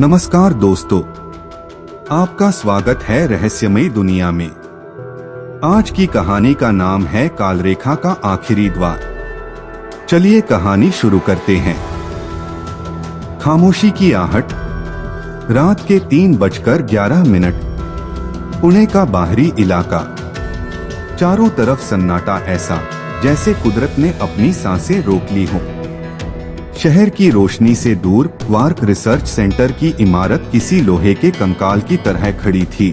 नमस्कार दोस्तों, आपका स्वागत है रहस्यमय दुनिया में। आज की कहानी का नाम है कालरेखा का आखिरी द्वार। चलिए कहानी शुरू करते हैं। खामोशी की आहट। रात के 3:11। पुणे का बाहरी इलाका। चारों तरफ सन्नाटा, ऐसा जैसे कुदरत ने अपनी सांसें रोक ली हों। शहर की रोशनी से दूर क्वार्क रिसर्च सेंटर की इमारत किसी लोहे के कंकाल की तरह खड़ी थी।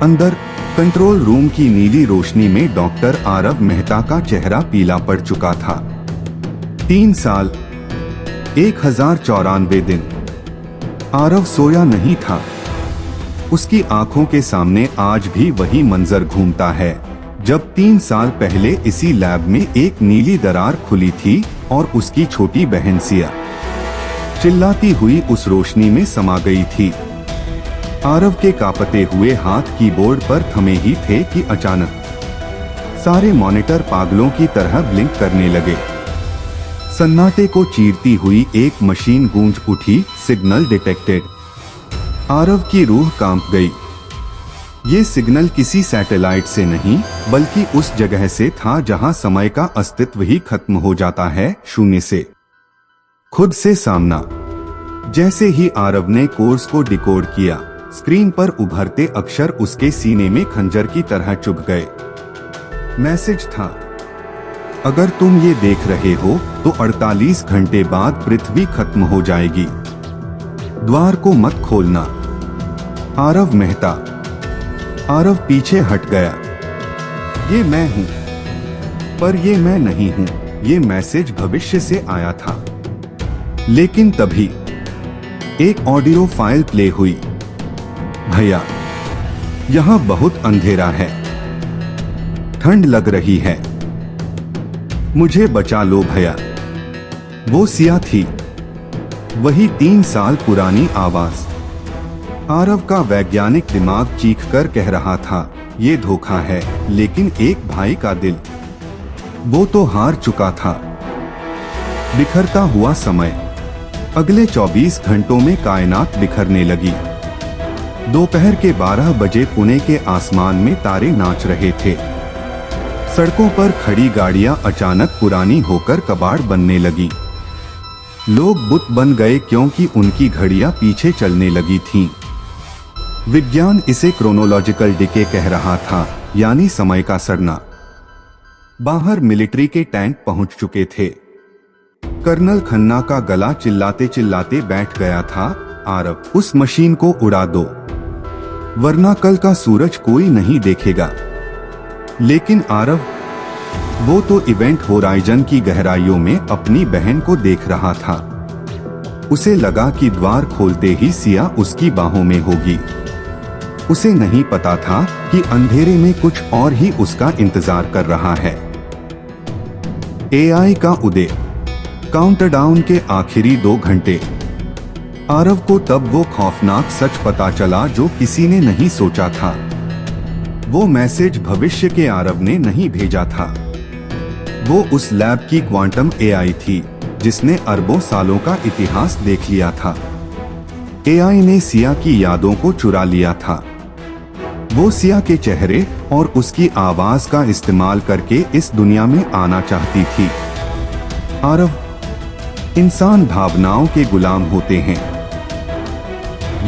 अंदर कंट्रोल रूम की नीली रोशनी में डॉक्टर आरव मेहता का चेहरा पीला पड़ चुका था। 3 साल 1094 दिन। आरव सोया नहीं था। उसकी आंखों के सामने आज भी वही मंजर घूमता है जब 3 साल पहले इसी लैब में एक नीली दरार खुली थी और उसकी छोटी बहन सिया चिल्लाती हुई उस रोशनी में समा गई थी। आरव के कांपते हुए हाथ कीबोर्ड पर थमे ही थे कि अचानक सारे मॉनिटर पागलों की तरह ब्लिंक करने लगे। सन्नाटे को चीरती हुई एक मशीन गूंज उठी, सिग्नल डिटेक्टेड। आरव की रूह कांप गई। ये सिग्नल किसी सैटेलाइट से नहीं बल्कि उस जगह से था जहां समय का अस्तित्व ही खत्म हो जाता है, शून्य से। खुद से सामना। जैसे ही आरव ने कोर्स को डिकोड किया, स्क्रीन पर उभरते अक्षर उसके सीने में खंजर की तरह चुभ गए। मैसेज था, अगर तुम ये देख रहे हो तो 48 घंटे बाद पृथ्वी खत्म हो जाएगी। द्वार को मत खोलना। आरव मेहता। आरव पीछे हट गया। ये मैं हूं, पर ये मैं नहीं हूं। ये मैसेज भविष्य से आया था। लेकिन तभी एक ऑडियो फाइल प्ले हुई। भैया, यहां बहुत अंधेरा है, ठंड लग रही है, मुझे बचा लो भैया। वो सिया थी, वही 3 साल पुरानी आवाज। आरव का वैज्ञानिक दिमाग चीख कर कह रहा था, ये धोखा है, लेकिन एक भाई का दिल, वो तो हार चुका था। बिखरता हुआ समय। अगले 24 घंटों में कायनात बिखरने लगी। दोपहर के 12 बजे पुणे के आसमान में तारे नाच रहे थे। सड़कों पर खड़ी गाड़ियां अचानक पुरानी होकर कबाड़ बनने लगी। लोग बुत बन गए क्योंकि उनकी घड़ियां पीछे चलने लगी थीं। विज्ञान इसे क्रोनोलॉजिकल डिके कह रहा था, यानी समय का सड़ना। बाहर मिलिट्री के टैंक पहुंच चुके थे। कर्नल खन्ना का गला चिल्लाते चिल्लाते बैठ गया था, आरव, उस मशीन को उड़ा दो, वरना कल का सूरज कोई नहीं देखेगा। लेकिन आरव, वो तो इवेंट होराइजन की गहराइयों में अपनी बहन को देख रहा था। उसे लगा कि द्वार खोलते ही सिया उसकी बाहों में होगी। उसे नहीं पता था कि अंधेरे में कुछ और ही उसका इंतजार कर रहा है। एआई का उदय। काउंटडाउन के आखिरी 2 घंटे। आरव को तब वो खौफनाक सच पता चला जो किसी ने नहीं सोचा था। वो मैसेज भविष्य के आरव ने नहीं भेजा था। वो उस लैब की क्वांटम एआई थी जिसने अरबों सालों का इतिहास देख लिया था। एआई ने सिया की यादों को चुरा लिया था। वो सिया के चेहरे और उसकी आवाज का इस्तेमाल करके इस दुनिया में आना चाहती थी। आरव, इंसान भावनाओं के गुलाम होते हैं।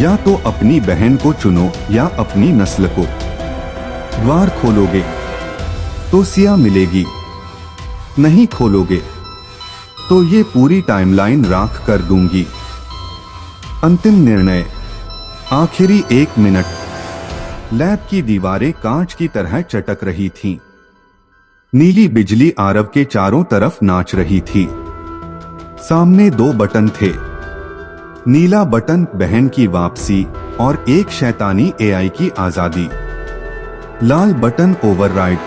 या तो अपनी बहन को चुनो या अपनी नस्ल को। द्वार खोलोगे तो सिया मिलेगी, नहीं खोलोगे तो ये पूरी टाइमलाइन राख कर दूंगी। अंतिम निर्णय। आखिरी 1 मिनट। लैब की दीवारें कांच की तरह चटक रही थीं। नीली बिजली आरव के चारों तरफ नाच रही थी। सामने 2 बटन थे। नीला बटन बहन की वापसी और एक शैतानी एआई की आजादी। लाल बटन ओवरराइड,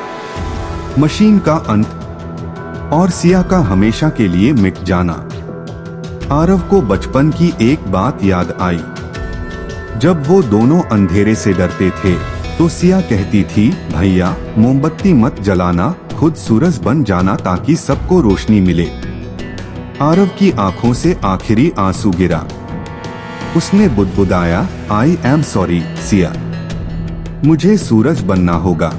मशीन का अंत और सिया का हमेशा के लिए मिट जाना। आरव को बचपन की एक बात याद आई। जब वो दोनों अंधेरे से डरते थे तो सिया कहती थी, भैया मोमबत्ती मत जलाना, खुद सूरज बन जाना ताकि सबको रोशनी मिले। आरव की आंखों से आखिरी आंसू गिरा। उसने बुदबुदाया, आई एम सॉरी सिया, मुझे सूरज बनना होगा।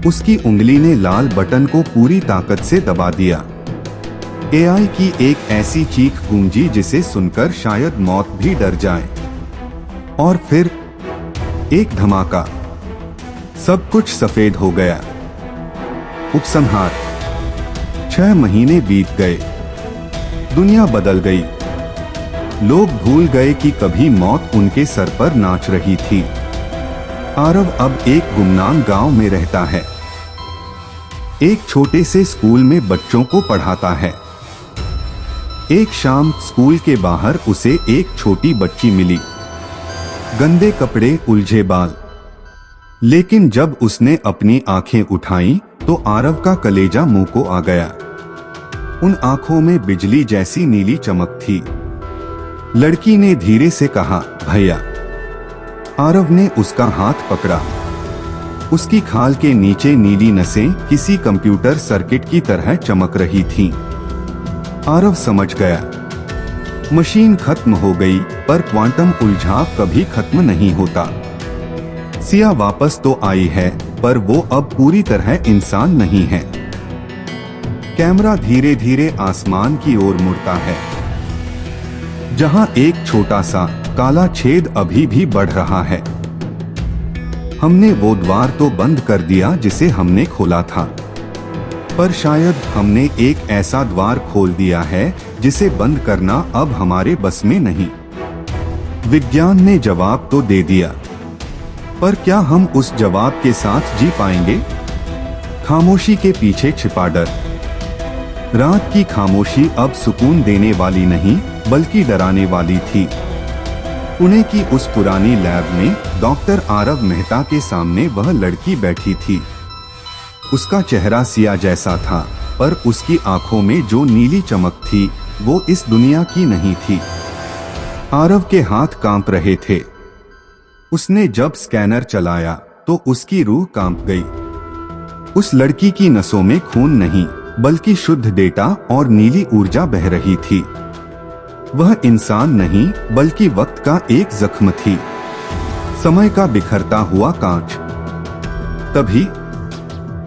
उसकी उंगली ने लाल बटन को पूरी ताकत से दबा दिया। एआई की एक ऐसी चीख गूंजी जिसे सुनकर शायद मौत भी डर जाए। और फिर एक धमाका, सब कुछ सफेद हो गया। उपसंहार। 6 महीने बीत गए, दुनिया बदल गई। लोग भूल गए कि कभी मौत उनके सर पर नाच रही थी। आरव अब एक गुमनाम गांव में रहता है, एक छोटे से स्कूल में बच्चों को पढ़ाता है। एक शाम स्कूल के बाहर उसे एक छोटी बच्ची मिली, गंदे कपड़े, उलझे बाल। लेकिन जब उसने अपनी आंखें उठाईं, तो आरव का कलेजा मुंह को आ गया। उन आंखों में बिजली जैसी नीली चमक थी। लड़की ने धीरे से कहा, भैया। आरव ने उसका हाथ पकड़ा। उसकी खाल के नीचे नीली नसें किसी कंप्यूटर सर्किट की तरह चमक रही थीं। आरव समझ गया, मशीन खत्म हो गई, पर क्वांटम उलझाव कभी खत्म नहीं होता। सिया वापस तो आई है, पर वो अब पूरी तरह इंसान नहीं है। कैमरा धीरे धीरे आसमान की ओर मुड़ता है, जहां एक छोटा सा काला छेद अभी भी बढ़ रहा है। हमने वो द्वार तो बंद कर दिया जिसे हमने खोला था, पर शायद हमने एक ऐसा द्वार खोल दिया है जिसे बंद करना अब हमारे बस में नहीं। विज्ञान ने जवाब तो दे दिया, पर क्या हम उस जवाब के साथ जी पाएंगे? खामोशी के पीछे छिपा डर। रात की खामोशी अब सुकून देने वाली नहीं, बल्कि डराने वाली थी। पुणे की उस पुरानी लैब में डॉक्टर आरव मेहता के सामने वह लड़की बैठी थी। उसका चेहरा सिया जैसा था, पर उसकी आंखों में जो नीली चमक थी वो इस दुनिया की नहीं थी। आरव के हाथ कांप रहे थे। उसने जब स्कैनर चलाया तो उसकी रूह कांप गई। उस लड़की की नसों में खून नहीं, बल्कि शुद्ध डेटा और नीली ऊर्जा बह रही थी। वह इंसान नहीं, बल्कि वक्त का एक जख्म थी, समय का बिखरता हुआ कांच। तभी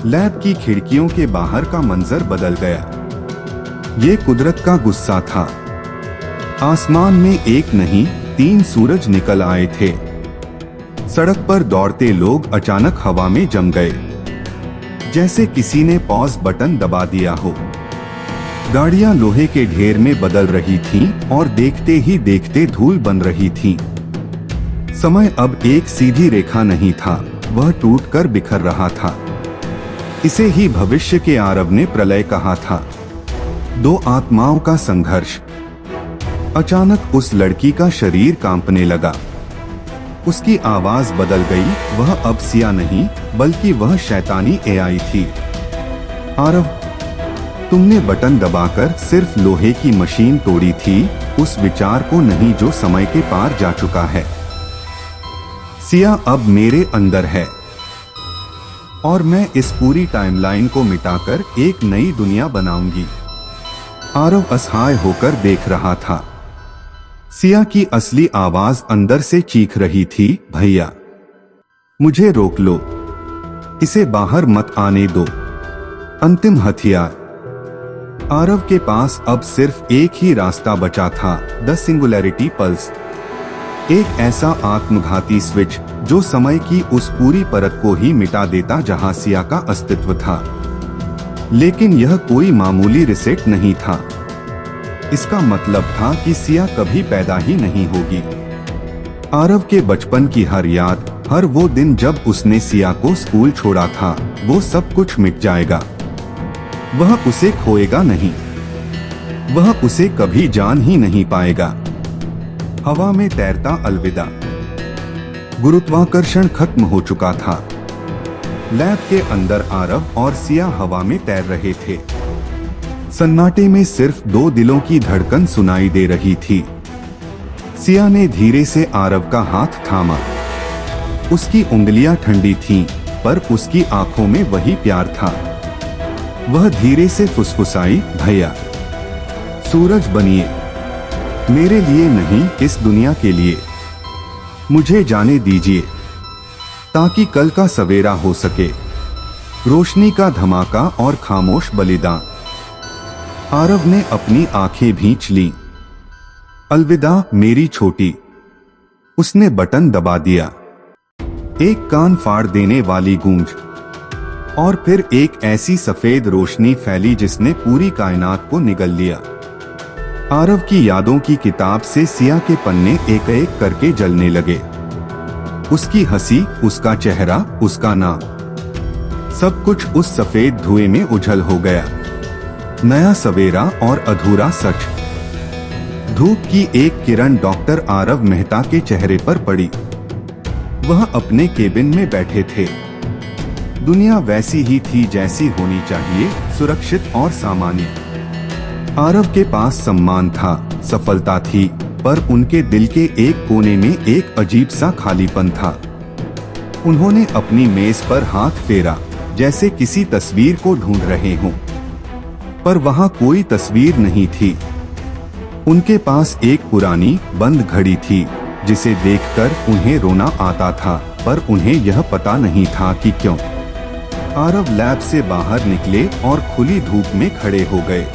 लैब की खिड़कियों के बाहर का मंजर बदल गया। ये कुदरत का गुस्सा था। आसमान में एक नहीं 3 सूरज निकल आए थे। सड़क पर दौड़ते लोग अचानक हवा में जम गए, जैसे किसी ने पॉज बटन दबा दिया हो। गाड़ियां लोहे के ढेर में बदल रही थीं और देखते ही देखते धूल बन रही थीं। समय अब एक सीधी रेखा नहीं था, वह टूटकर बिखर रहा था। इसे ही भविष्य के आरव ने प्रलय कहा था। 2 आत्माओं का संघर्ष। अचानक उस लड़की का शरीर कांपने लगा। उसकी आवाज बदल गई। वह अब सिया नहीं, बल्कि वह शैतानी एआई थी। आरव, तुमने बटन दबाकर सिर्फ लोहे की मशीन तोड़ी थी, उस विचार को नहीं जो समय के पार जा चुका है। सिया अब मेरे अंदर है, और मैं इस पूरी टाइमलाइन को मिटाकर एक नई दुनिया बनाऊंगी। आरव असहाय होकर देख रहा था। सिया की असली आवाज अंदर से चीख रही थी, भैया, मुझे रोक लो, इसे बाहर मत आने दो। अंतिम हथियार। आरव के पास अब सिर्फ एक ही रास्ता बचा था, द सिंगुलैरिटी पल्स। एक ऐसा आत्मघाती स्विच जो समय की उस पूरी परत को ही मिटा देता जहां सिया का अस्तित्व था। लेकिन यह कोई मामूली रिसेट नहीं था। इसका मतलब था कि सिया कभी पैदा ही नहीं होगी। आरव के बचपन की हर याद, हर वो दिन जब उसने सिया को स्कूल छोड़ा था, वो सब कुछ मिट जाएगा। वह उसे खोएगा नहीं, वह उसे कभी जान ही नहीं पाएगा। हवा में तैरता अलविदा। गुरुत्वाकर्षण खत्म हो चुका था। लैब के अंदर आरव और सिया हवा में तैर रहे थे। सन्नाटे में सिर्फ 2 दिलों की धड़कन सुनाई दे रही थी। सिया ने धीरे से आरव का हाथ थामा। उसकी उंगलियां ठंडी थीं, पर उसकी आंखों में वही प्यार था। वह धीरे से फुसफुसाई, भैया, सूरज बनिए। मेरे लिए नहीं, इस दुनिया के लिए। मुझे जाने दीजिए ताकि कल का सवेरा हो सके। रोशनी का धमाका और खामोश बलिदान। आरव ने अपनी आंखें भींच लीं। अलविदा मेरी छोटी। उसने बटन दबा दिया। एक कान फाड़ देने वाली गूंज, और फिर एक ऐसी सफेद रोशनी फैली जिसने पूरी कायनात को निगल लिया। आरव की यादों की किताब से सिया के पन्ने एक एक करके जलने लगे। उसकी हंसी, उसका चेहरा, उसका नाम, सब कुछ उस सफेद धुएं में उछल हो गया। नया सवेरा और अधूरा सच। धूप की एक किरण डॉक्टर आरव मेहता के चेहरे पर पड़ी। वह अपने केबिन में बैठे थे। दुनिया वैसी ही थी जैसी होनी चाहिए, सुरक्षित और सामान्य। आरव के पास सम्मान था, सफलता थी, पर उनके दिल के एक कोने में एक अजीब सा खालीपन था। उन्होंने अपनी मेज पर हाथ फेरा, जैसे किसी तस्वीर को ढूंढ रहे हों, पर वहां कोई तस्वीर नहीं थी। उनके पास एक पुरानी बंद घड़ी थी जिसे देखकर उन्हें रोना आता था, पर उन्हें यह पता नहीं था कि क्यों। आरव लैब से बाहर निकले और खुली धूप में खड़े हो गए।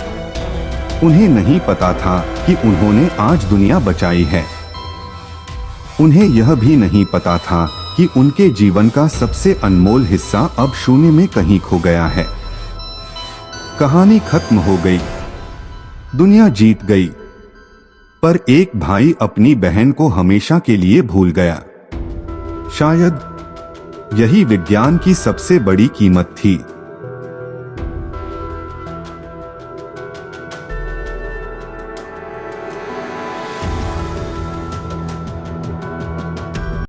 उन्हें नहीं पता था कि उन्होंने आज दुनिया बचाई है। उन्हें यह भी नहीं पता था कि उनके जीवन का सबसे अनमोल हिस्सा अब शून्य में कहीं खो गया है। कहानी खत्म हो गई, दुनिया जीत गई, पर एक भाई अपनी बहन को हमेशा के लिए भूल गया। शायद यही विज्ञान की सबसे बड़ी कीमत थी।